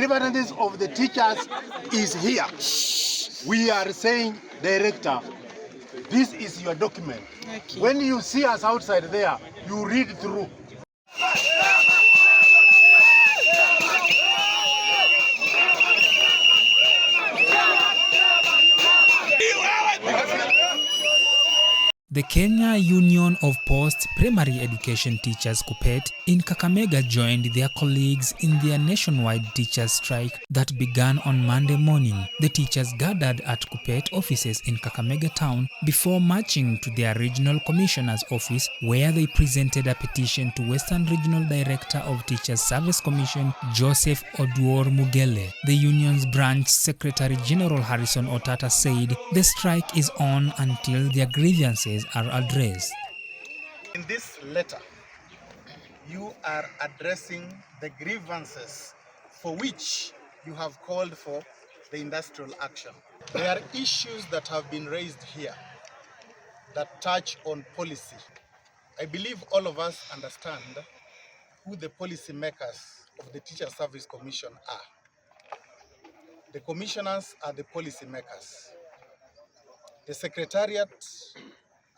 grievances of the teachers is here. We are saying, Director, this is your document. Okay. When you see us outside there, you read through. The Kenya Union of Post-Primary Education Teachers KUPPET in Kakamega joined their colleagues in their nationwide teachers strike that began on Monday morning. The teachers gathered at KUPPET offices in Kakamega town before marching to their regional commissioner's office, where they presented a petition to Western Regional Director of Teachers Service Commission Joseph Oduor Mugele. The union's branch secretary General Harrison Otata said the strike is on until their grievances are addressed. In this letter, you are addressing the grievances for which you have called for the industrial action. There are issues that have been raised here that touch on policy. I believe all of us understand who the policy makers of the Teacher Service Commission are. The commissioners are the policy makers. The secretariat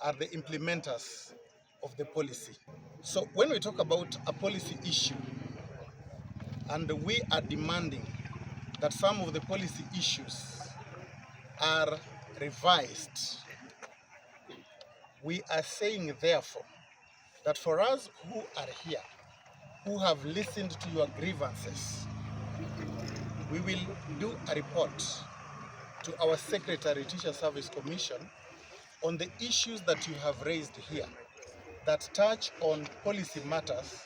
are the implementers of the policy. So when we talk about a policy issue, and we are demanding that some of the policy issues are revised, we are saying therefore that for us who are here, who have listened to your grievances, we will do a report to our Secretary Teacher Service Commission on the issues that you have raised here that touch on policy matters,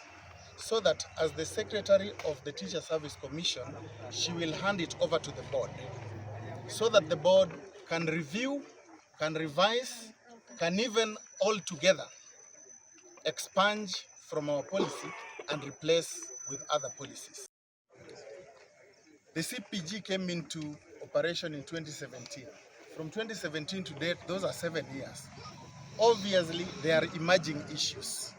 so that as the Secretary of the Teacher Service Commission, she will hand it over to the board, so that the board can review, can revise, can even altogether expunge from our policy and replace with other policies. The CPG came into operation in 2017. From 2017 to date, those are 7 years. Obviously, there are emerging issues.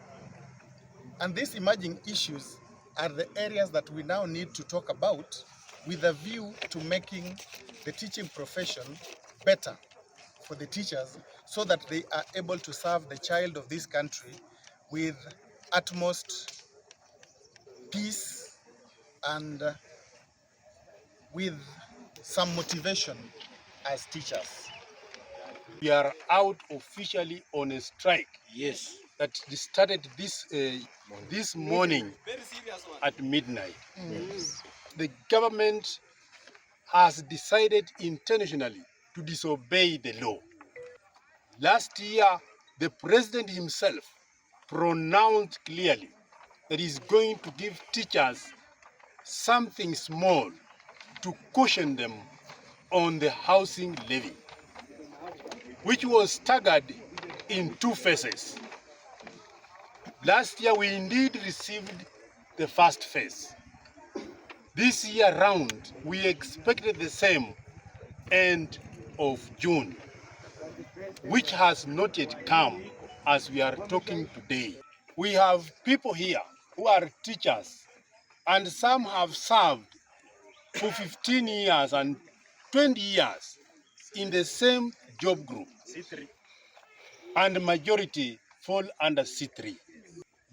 And these emerging issues are the areas that we now need to talk about with a view to making the teaching profession better for the teachers, so that they are able to serve the child of this country with utmost peace and with some motivation as teachers. We are out officially on a strike. Yes. That started this morning at midnight. Yes. The government has decided intentionally to disobey the law. Last year, the president himself pronounced clearly that he's going to give teachers something small to cushion them on the housing levy, which was staggered in 2 phases. Last year, we indeed received the first phase. This year round, we expected the same end of June, which has not yet come as we are talking today. We have people here who are teachers, and some have served for 15 years and 20 years in the same job group, C3, and the majority fall under C3.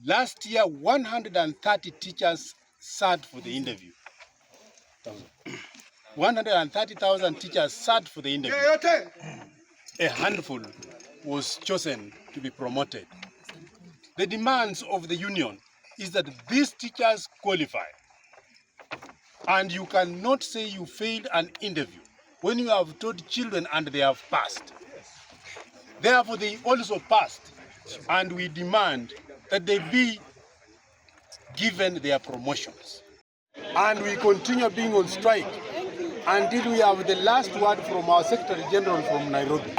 Last year, 130 teachers sat for the interview. 130,000 teachers sat for the interview. A handful was chosen to be promoted. The demands of the union is that these teachers qualify. And you cannot say you failed an interview when you have taught children and they have passed. Therefore, they also passed, and we demand that they be given their promotions. And we continue being on strike until we have the last word from our Secretary General from Nairobi.